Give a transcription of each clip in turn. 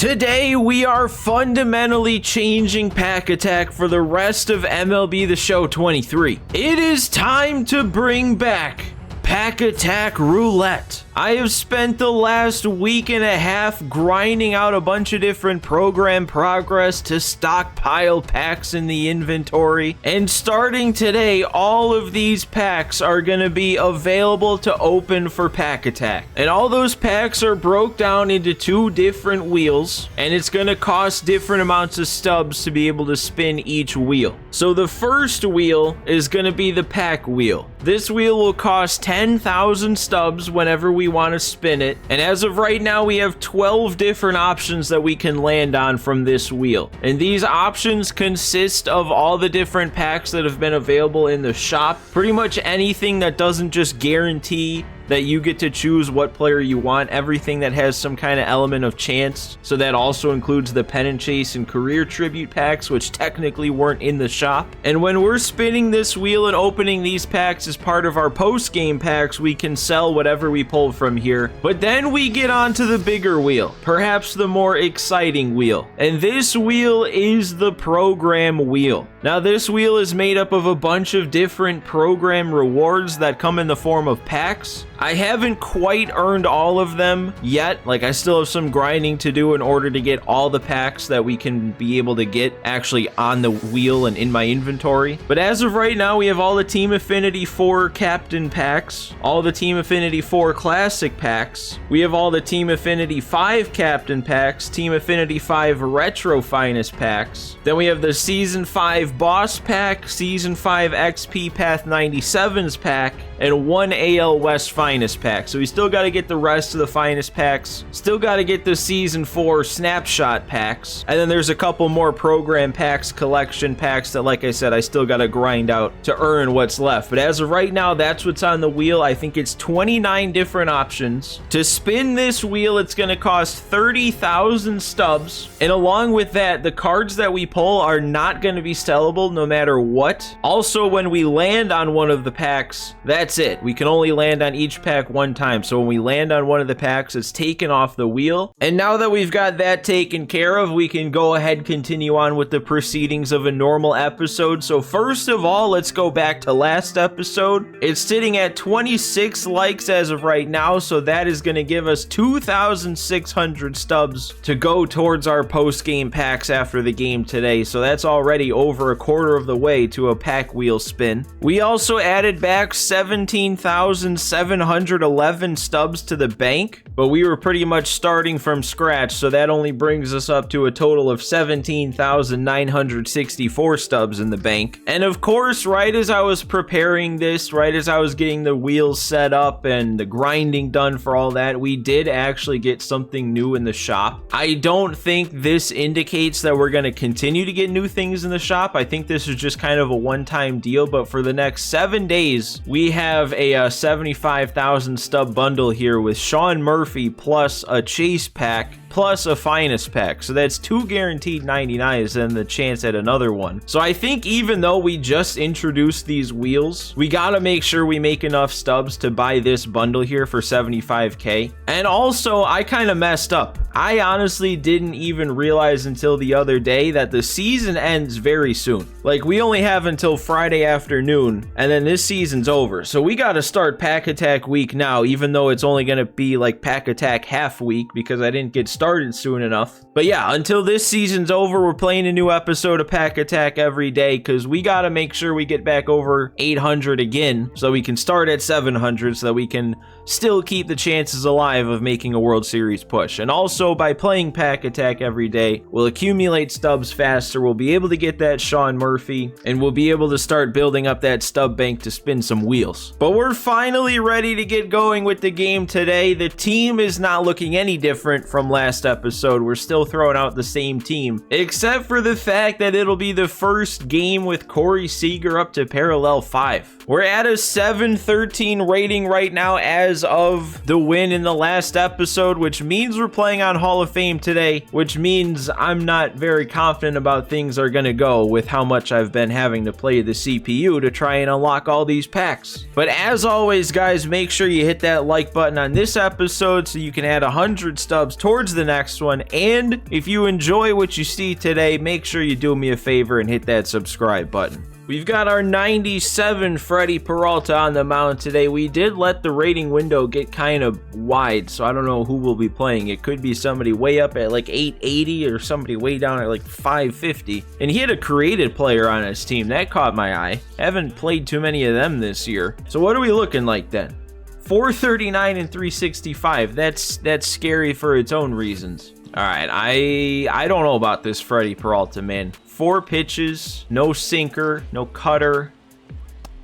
Today we are fundamentally changing pack attack for the rest of MLB The Show 23. It is time to bring back Pack Attack Roulette. I have spent the last week and a half grinding out a bunch of different program progress to stockpile packs in the inventory, and starting today, all of these packs are going to be available to open for Pack Attack. And all those packs are broke down into 2 different wheels, and it's going to cost different amounts of stubs to be able to spin each wheel. So the first wheel is going to be the pack wheel. This wheel will cost 10,000 stubs whenever we want to spin it, and as of right now we have 12 different options that we can land on from this wheel, and these options consist of all the different packs that have been available in the shop. Pretty much anything that doesn't just guarantee that you get to choose what player you want, everything that has some kind of element of chance. So that also includes the pennant chase and career tribute packs, which technically weren't in the shop. And when we're spinning this wheel and opening these packs as part of our post-game packs, we can sell whatever we pull from here. But then we get onto the bigger wheel, perhaps the more exciting wheel. And this wheel is the program wheel. Now this wheel is made up of a bunch of different program rewards that come in the form of packs. I haven't quite earned all of them yet. Like, I still have some grinding to do in order to get all the packs that we can be able to get actually on the wheel and in my inventory. But as of right now, we have all the Team Affinity 4 Captain packs, all the Team Affinity 4 Classic packs. We have all the Team Affinity 5 Captain packs, Team Affinity 5 Retro Finest packs. Then we have the Season 5 Boss pack, Season 5 XP Path 97s pack, and 1 AL West Finest pack. So we still got to get the rest of the Finest packs. Still got to get the Season 4 Snapshot packs. And then there's a couple more program packs, collection packs that, like I said, I still got to grind out to earn what's left. But as of right now, that's what's on the wheel. I think it's 29 different options. To spin this wheel, it's going to cost 30,000 stubs. And along with that, the cards that we pull are not going to be sellable no matter what. Also, when we land on one of the packs, that's it. We can only land on each pack one time. So when we land on one of the packs, it's taken off the wheel. And now that we've got that taken care of, we can go ahead and continue on with the proceedings of a normal episode. So first of all, let's go back to last episode. It's sitting at 26 likes as of right now. So that is going to give us 2,600 stubs to go towards our post-game packs after the game today. So that's already over a quarter of the way to a pack wheel spin. We also added back 17,711 stubs to the bank, but we were pretty much starting from scratch, so that only brings us up to a total of 17,964 stubs in the bank. And of course, right as I was preparing this, right as I was getting the wheels set up and the grinding done for all that, we did actually get something new in the shop. I don't think this indicates that we're going to continue to get new things in the shop. I think this is just kind of a one-time deal, but for the next 7 days, we have a 75,000 stub bundle here with Sean Murphy plus a chase pack plus a finest pack. So that's 2 guaranteed 99s and the chance at another one. So I think even though we just introduced these wheels, we gotta make sure we make enough stubs to buy this bundle here for 75k. And also, I kind of messed up. I honestly didn't even realize until the other day that the season ends very soon. Like, we only have until Friday afternoon, and then this season's over. So we gotta start Pack Attack week now, even though it's only gonna be like Pack Attack half week because I didn't get started soon enough. But yeah, until this season's over, we're playing a new episode of Pack Attack every day because we gotta make sure we get back over 800 again so we can start at 700 so that we can still keep the chances alive of making a World Series push. And also, by playing Pack Attack every day, we'll accumulate stubs faster, we'll be able to get that Sean Murphy, and we'll be able to start building up that stub bank to spin some wheels. But we're finally ready to get going with the game today. The team is not looking any different from last episode. We're still throwing out the same team, except for the fact that it'll be the first game with Corey Seager up to parallel 5. We're at a 713 rating right now as of the win in the last episode, which means we're playing on Hall of Fame today, which means I'm not very confident about things are gonna go with how much I've been having to play the CPU to try and unlock all these packs. But as always, guys, make sure you hit that like button on this episode so you can add 100 stubs towards the next one. And if you enjoy what you see today, make sure you do me a favor and hit that subscribe button. We've got our 97 Freddie Peralta on the mound today. We did let the rating window get kind of wide, so I don't know who will be playing. It could be somebody way up at like 880 or somebody way down at like 550. And he had a created player on his team. That caught my eye. Haven't played too many of them this year. So what are we looking like then? 439 and 365. That's scary for its own reasons. All right, I don't know about this Freddie Peralta, man. 4 pitches, no sinker, no cutter,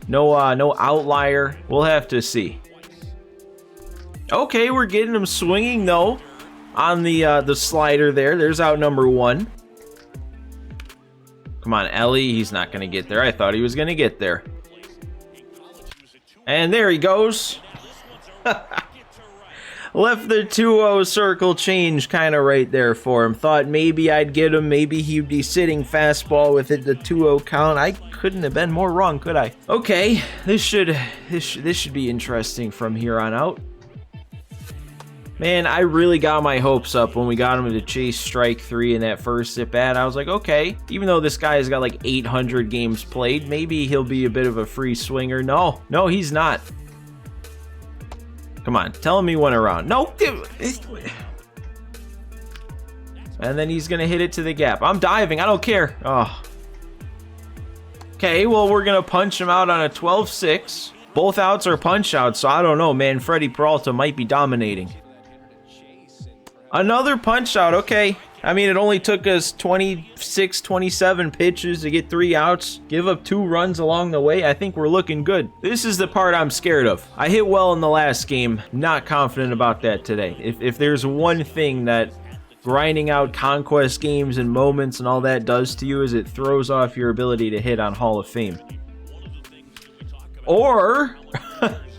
no outlier. We'll have to see. Okay, we're getting him swinging though on the slider there. There's out number 1. Come on, Ellie. He's not gonna get there. I thought he was gonna get there. And there he goes. Left the 2-0 circle change kind of right there for him. Thought maybe I'd get him. Maybe he'd be sitting fastball with it, the 2-0 count. I couldn't have been more wrong, could I? Okay, this should be interesting from here on out. Man, I really got my hopes up when we got him to chase strike 3 in that first at bat. I was like, okay, even though this guy's got like 800 games played, maybe he'll be a bit of a free swinger. No, he's not. Come on, tell him he went around. No. And then he's going to hit it to the gap. I'm diving. I don't care. Oh. Okay, well, we're going to punch him out on a 12-6. Both outs are punch outs, so I don't know, man. Freddie Peralta might be dominating. Another punch out. Okay. I mean, it only took us 26, 27 pitches to get 3 outs, give up 2 runs along the way. I think we're looking good. This is the part I'm scared of. I hit well in the last game. Not confident about that today. If there's one thing that grinding out conquest games and moments and all that does to you, is it throws off your ability to hit on Hall of Fame. Or,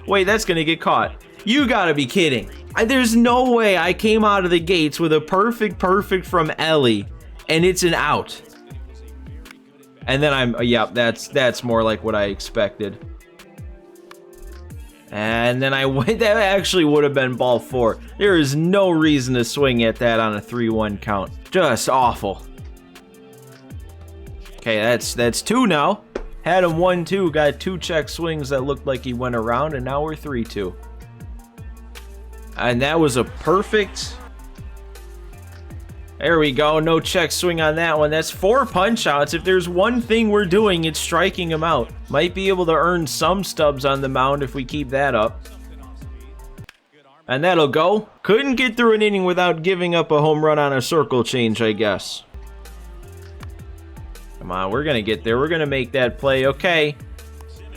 wait, that's going to get caught. You gotta be kidding. There's no way I came out of the gates with a perfect from Ellie and it's an out. And then that's more like what I expected. And then I went, that actually would have been ball 4. There is no reason to swing at that on a 3-1 count. Just awful. Okay, that's 2 now. Had him 1-2, got 2 check swings that looked like he went around, and now we're 3-2. And that was a perfect. There we go. No check swing on that one. That's 4 punch outs. If there's one thing we're doing, it's striking him out. Might be able to earn some stubs on the mound if we keep that up. And that'll go. Couldn't get through an inning without giving up a home run on a circle change, I guess. Come on, we're going to get there. We're going to make that play. Okay.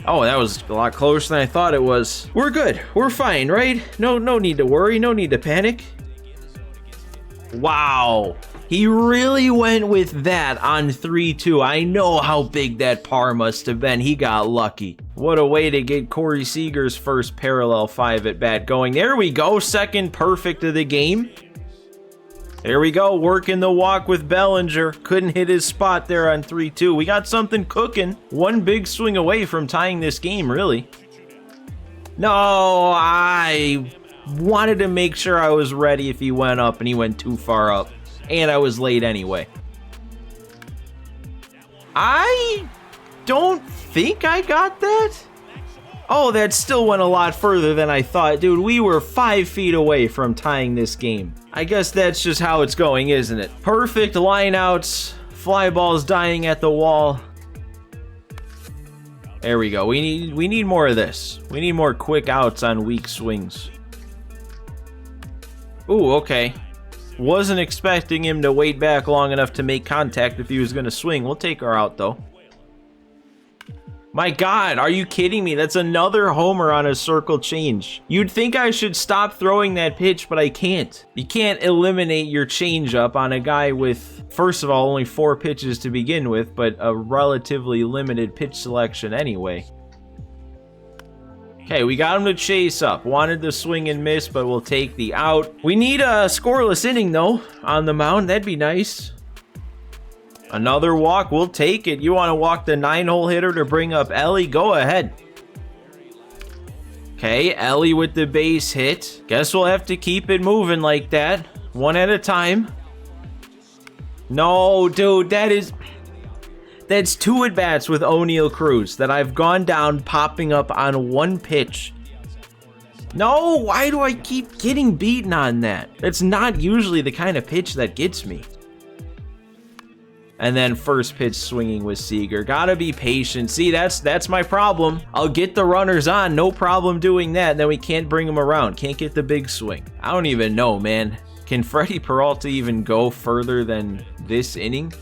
Oh, that was a lot closer than I thought it was. We're good. We're fine, right? No need to worry. No need to panic. Wow. He really went with that on 3-2. I know how big that par must have been. He got lucky. What a way to get Corey Seager's first parallel 5 at bat going. There we go. Second perfect of the game. There we go, working the walk with Bellinger. Couldn't hit his spot there on 3-2. We got something cooking. One big swing away from tying this game, really. No, I wanted to make sure I was ready if he went up, and he went too far up. And I was late anyway. I don't think I got that. Oh, that still went a lot further than I thought. Dude, we were 5 feet away from tying this game. I guess that's just how it's going, isn't it? Perfect lineouts, fly balls dying at the wall. There we go. We need more of this. We need more quick outs on weak swings. Ooh, okay. Wasn't expecting him to wait back long enough to make contact if he was going to swing. We'll take our out, though. My God, are you kidding me? That's another homer on a circle change. You'd think I should stop throwing that pitch, but I can't. You can't eliminate your changeup on a guy with, first of all, only 4 pitches to begin with, but a relatively limited pitch selection anyway. Okay, we got him to chase up. Wanted the swing and miss, but we'll take the out. We need a scoreless inning, though, on the mound. That'd be nice. Another walk, we'll take it. You want to walk the 9-hole hitter to bring up Ellie? Go ahead. Okay, Ellie with the base hit. Guess we'll have to keep it moving like that. One at a time. No, dude, that's 2 at-bats with O'Neal Cruz that I've gone down popping up on 1 pitch. No, why do I keep getting beaten on that? That's not usually the kind of pitch that gets me. And then first pitch swinging with Seager. Gotta be patient. See, that's my problem. I'll get the runners on, no problem doing that, and then we can't bring them around. Can't get the big swing. I don't even know, man. Can Freddie Peralta even go further than this inning?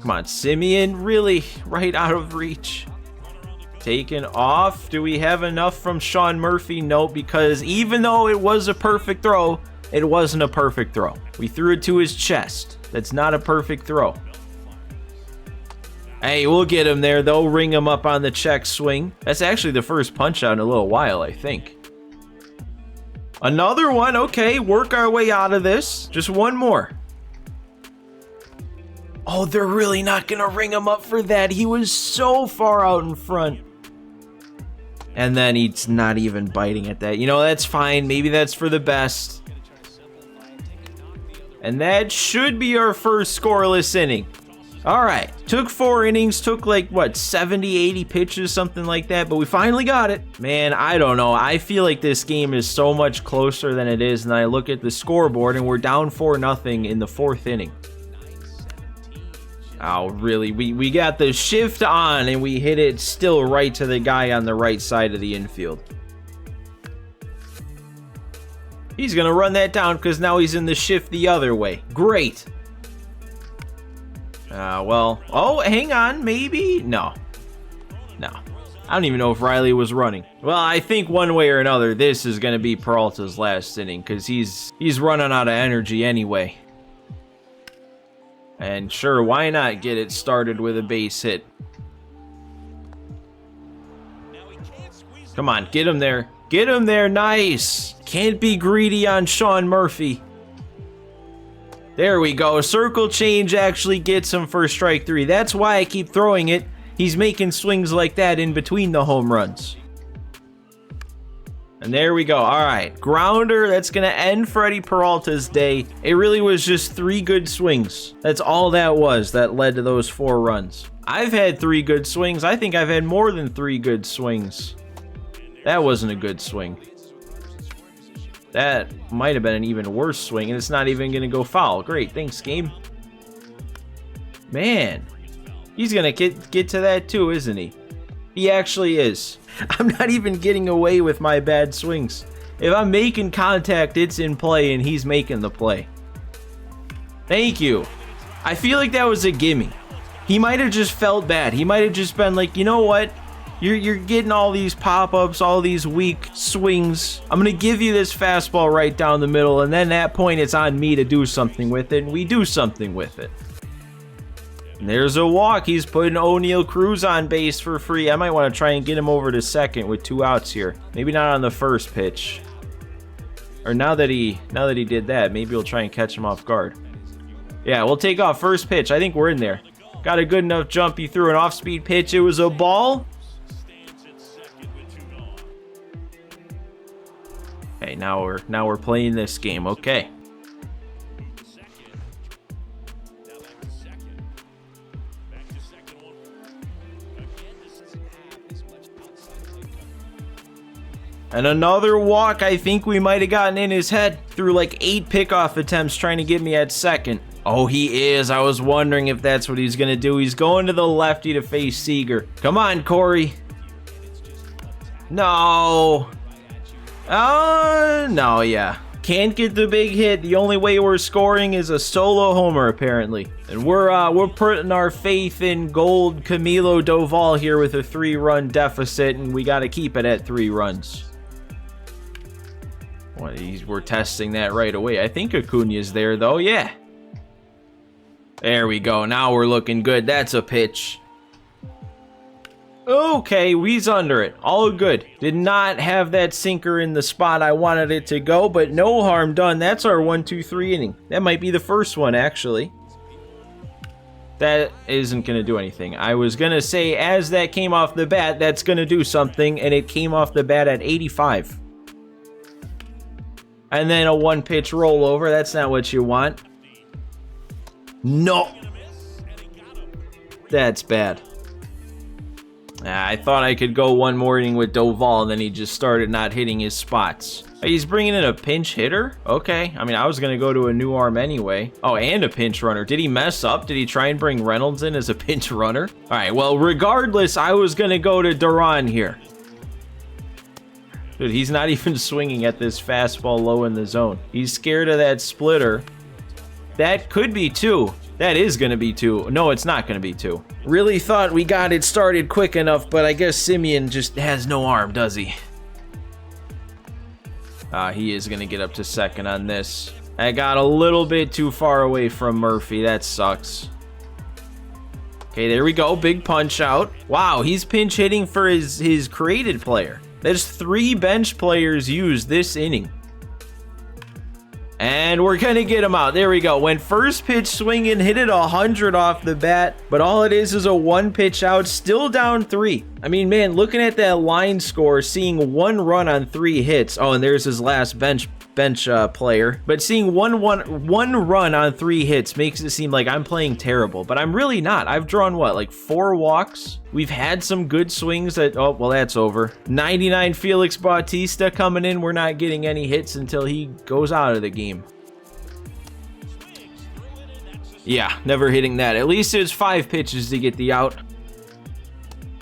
Come on, Simeon, really? Right out of reach. Taken off. Do we have enough from Sean Murphy? No, because even though it was a perfect throw, it wasn't a perfect throw. We threw it to his chest. That's not a perfect throw. Hey, we'll get him there, though. Ring him up on the check swing. That's actually the first punch out in a little while, I think. Another one. Okay, work our way out of this. Just one more. Oh, they're really not going to ring him up for that. He was so far out in front. And then he's not even biting at that. You know, that's fine. Maybe that's for the best. And that should be our first scoreless inning. All right. Took 4 innings. Took like, what, 70, 80 pitches, something like that. But we finally got it. Man, I don't know. I feel like this game is so much closer than it is. And I look at the scoreboard and we're down 4-0 in the 4th inning. Oh, really? We got the shift on and we hit it still right to the guy on the right side of the infield. He's going to run that down because now he's in the shift the other way. Great. Well, oh, hang on, maybe? No. I don't even know if Riley was running. Well, I think one way or another, this is going to be Peralta's last inning because he's running out of energy anyway. And sure, why not get it started with a base hit? Come on, get him there. Get him there, nice. Can't be greedy on Sean Murphy. There we go. Circle change actually gets him for strike 3. That's why I keep throwing it. He's making swings like that in between the home runs. And there we go. All right. Grounder. That's going to end Freddie Peralta's day. It really was just 3 good swings. That's all that was that led to those 4 runs. I've had 3 good swings. I think I've had more than 3 good swings. That wasn't a good swing. That might have been an even worse swing, and it's not even going to go foul. Great. Thanks, game. Man. He's going to get to that too, isn't he? He actually is. I'm not even getting away with my bad swings. If I'm making contact, it's in play, and he's making the play. Thank you. I feel like that was a gimme. He might have just felt bad. He might have just been like, you know what? You're getting all these pop-ups, all these weak swings. I'm going to give you this fastball right down the middle, and then at that point, it's on me to do something with it, and we do something with it. And there's a walk. He's putting O'Neal Cruz on base for free. I might want to try and get him over to second with 2 outs here. Maybe not on the first pitch. Or now that he did that, maybe we'll try and catch him off guard. Yeah, we'll take off first pitch. I think we're in there. Got a good enough jump. He threw an off-speed pitch. It was a ball. Okay, now we're playing this game. Okay. And another walk. I think we might have gotten in his head. Threw like 8 pickoff attempts trying to get me at second. Oh, he is. I was wondering if that's what he's going to do. He's going to the lefty to face Seager. Come on, Corey. No. No, yeah. Can't get the big hit. The only way we're scoring is a solo homer, apparently. And we're putting our faith in gold Camilo Doval here with a 3-run deficit, and we got to keep it at 3 runs. Well, we're testing that right away. I think Acuna's there, though. Yeah. There we go. Now we're looking good. That's a pitch. Okay, he's under it. All good. Did not have that sinker in the spot I wanted it to go, but no harm done. That's our 1-2-3 inning. That might be the first one, actually. That isn't going to do anything. I was going to say, as that came off the bat, that's going to do something, and it came off the bat at 85. and then a 1-pitch rollover. That's not what you want. No. That's bad. I thought I could go one more inning with Doval, and then he just started not hitting his spots. He's bringing in a pinch hitter? Okay. I mean, I was going to go to a new arm anyway. Oh, and a pinch runner. Did he mess up? Did he try and bring Reynolds in as a pinch runner? All right, well, regardless, I was going to go to Duran here. Dude, he's not even swinging at this fastball low in the zone. He's scared of that splitter. That could be 2. That is going to be 2. No, it's not going to be 2. Really thought we got it started quick enough, but I guess Simeon just has no arm, does he? He is going to get up to second on this. I got a little bit too far away from Murphy. That sucks. Okay, there we go. Big punch out. Wow, he's pinch hitting for his created player. There's 3 bench players used this inning. And we're going to get him out. There we go. Went first pitch swinging, hit it 100 off the bat. But all it is a 1-pitch out, still down 3. I mean, man, looking at that line score, seeing 1 run on 3 hits. Oh, and there's his last bench player. But seeing one run on 3 hits makes it seem like I'm playing terrible. But I'm really not. I've drawn, what, like 4 walks? We've had some good swings that... Oh, well, that's over. 99 Felix Bautista coming in. We're not getting any hits until he goes out of the game. Yeah, never hitting that. At least it's 5 pitches to get the out.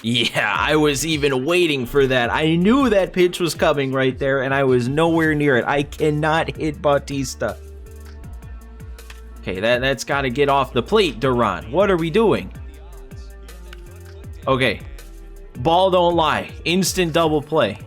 Yeah, I was even waiting for that. I knew that pitch was coming right there, and I was nowhere near it. I cannot hit Bautista. Okay, that's got to get off the plate, Duran. What are we doing? Okay. Ball don't lie. Instant double play.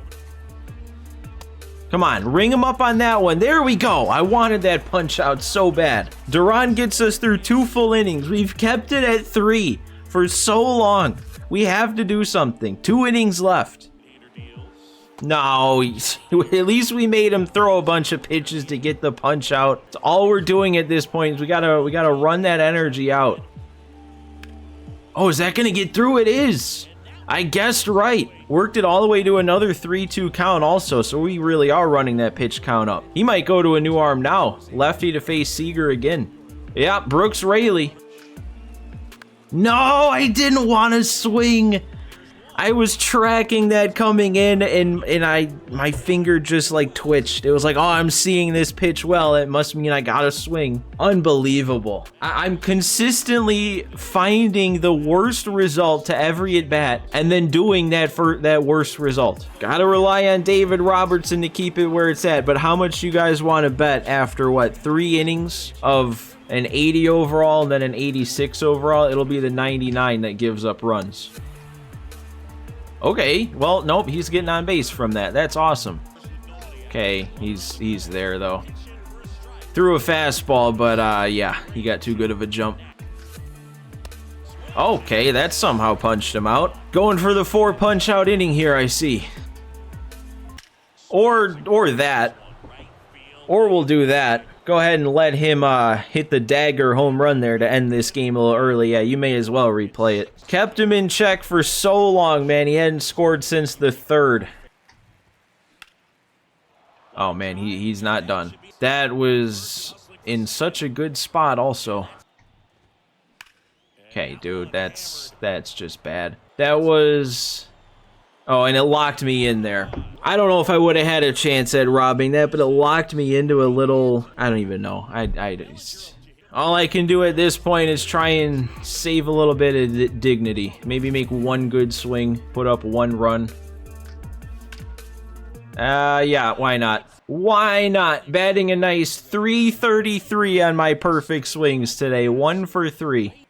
Come on, ring him up on that one. There we go. I wanted that punch out so bad. Duran gets us through 2 full innings. We've kept it at 3 for so long. We have to do something. 2 innings left. No, at least we made him throw a bunch of pitches to get the punch out. It's all we're doing at this point is we gotta run that energy out. Oh, is that gonna get through? It is. I guessed right. Worked it all the way to another 3-2 count also, so we really are running that pitch count up. He might go to a new arm now. Lefty to face Seager again. Yeah, Brooks Raley. No, I didn't want to swing. I was tracking that coming in, and my finger just like twitched. It was like, oh, I'm seeing this pitch well. It must mean I gotta swing. Unbelievable. I'm consistently finding the worst result to every at bat, and then doing that for that worst result. Gotta rely on David Robertson to keep it where it's at. But how much you guys want to bet after what 3 innings of an 80 overall and then an 86 overall? It'll be the 99 that gives up runs. Okay, well, nope, he's getting on base from that. That's awesome. Okay, he's there, though. Threw a fastball, but, yeah, he got too good of a jump. Okay, that somehow punched him out. Going for the 4 punch-out inning here, I see. Or that. Or we'll do that. Go ahead and let him hit the dagger home run there to end this game a little early. Yeah, you may as well replay it. Kept him in check for so long, man. He hadn't scored since the 3rd. Oh, man, he's not done. That was in such a good spot also. Okay, dude, that's just bad. That was... Oh, and it locked me in there. I don't know if I would have had a chance at robbing that, but it locked me into a little... I don't even know. All I can do at this point is try and save a little bit of dignity. Maybe make 1 good swing, put up 1 run. Yeah, why not? Why not? Batting a nice 333 on my perfect swings today. 1 for 3.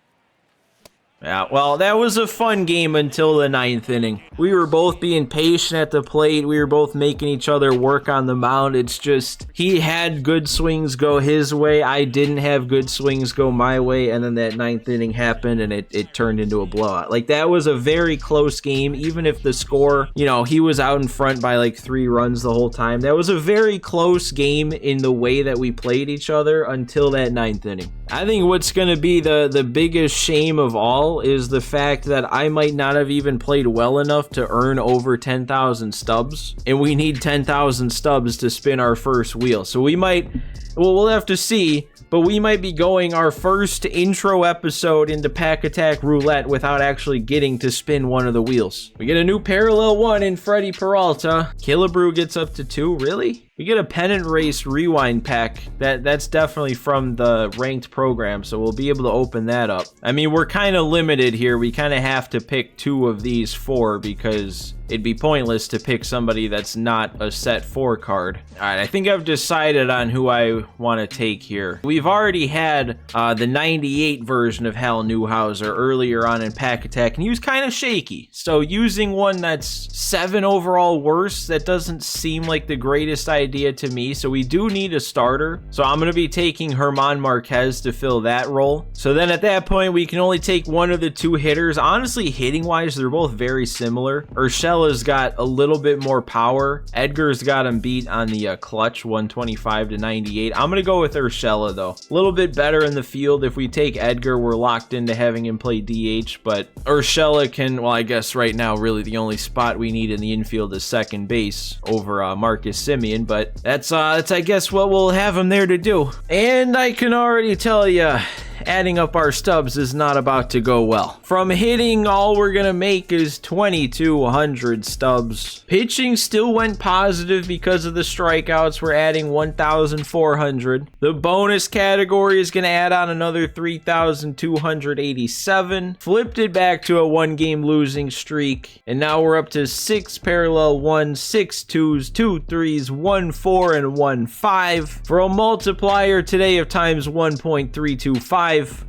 Yeah, well, that was a fun game until the 9th inning. We were both being patient at the plate. We were both making each other work on the mound. It's just, he had good swings go his way. I didn't have good swings go my way. And then that 9th inning happened and it turned into a blowout. Like, that was a very close game. Even if the score, you know, he was out in front by like 3 runs the whole time. That was a very close game in the way that we played each other until that 9th inning. I think what's going to be the biggest shame of all tell is the fact that I might not have even played well enough to earn over 10,000 stubs, and we need 10,000 stubs to spin our first wheel. So we might, well, we'll have to see, but we might be going our first intro episode into Pack Attack Roulette without actually getting to spin one of the wheels. We get a new parallel 1 in Freddy Peralta. Killebrew gets up to 2, really? We get a Pennant Race Rewind pack. That's definitely from the ranked program, so we'll be able to open that up. I mean, we're kind of limited here. We kind of have to pick 2 of these 4 because it'd be pointless to pick somebody that's not a set 4 card. All right, I think I've decided on who I want to take here. We've already had the 98 version of Hal Newhouser earlier on in Pack Attack, and he was kind of shaky. So using one that's 7 overall worse, that doesn't seem like the greatest idea to me. So we do need a starter. So I'm going to be taking Herman Marquez to fill that role. So then at that point, we can only take one of the 2 hitters. Honestly, hitting-wise, they're both very similar. Urshela's got a little bit more power. Edgar's got him beat on the clutch, 125 to 98. I'm going to go with Urshela, though. A little bit better in the field. If we take Edgar, we're locked into having him play DH, but Urshela can, well, I guess right now, really the only spot we need in the infield is second base over Marcus Semien, but that's I guess what we'll have him there to do. And I can already tell you, adding up our stubs is not about to go well. From hitting, all we're gonna make is 2,200 stubs. Pitching still went positive because of the strikeouts. We're adding 1,400. The bonus category is gonna add on another 3,287. Flipped it back to a 1-game losing streak, and now we're up to 6 parallel 1s, 6 2s, 2 3s, 1 4, and 1 5 for a multiplier today of times 1.325.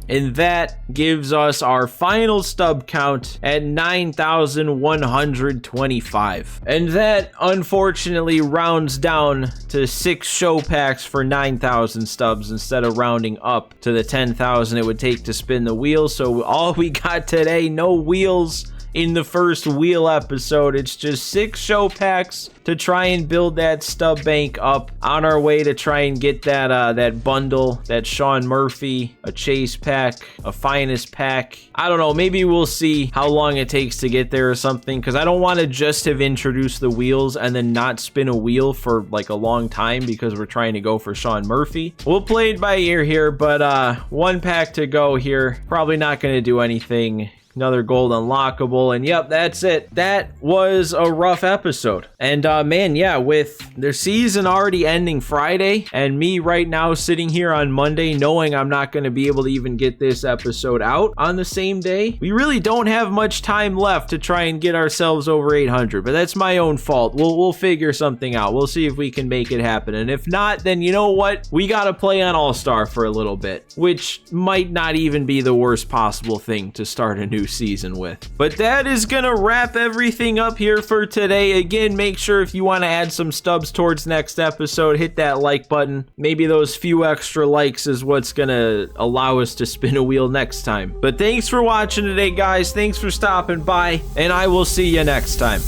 And that gives us our final stub count at 9,125. And that unfortunately rounds down to 6 show packs for 9,000 stubs instead of rounding up to the 10,000 it would take to spin the wheel. So all we got today, no wheels in the first wheel episode. It's just 6 show packs to try and build that stub bank up, on our way to try and get that that bundle, that Sean Murphy, a chase pack, a finest pack. I don't know, maybe we'll see how long it takes to get there or something, because I don't want to just have introduced the wheels and then not spin a wheel for like a long time because we're trying to go for Sean Murphy. We'll play it by ear here, but 1 pack to go here. Probably not going to do anything. Another gold unlockable, and yep, that's it. That was a rough episode. And man, yeah, with their season already ending Friday, and me right now sitting here on Monday knowing I'm not going to be able to even get this episode out on the same day, we really don't have much time left to try and get ourselves over 800, but that's my own fault. We'll figure something out. We'll see if we can make it happen, and if not, then you know what? We got to play on All-Star for a little bit, which might not even be the worst possible thing to start a new season with. But that is gonna wrap everything up here for today. Again, make sure if you want to add some stubs towards next episode, hit that like button. Maybe those few extra likes is what's gonna allow us to spin a wheel next time. But thanks for watching today, guys. Thanks for stopping by, and I will see you next time.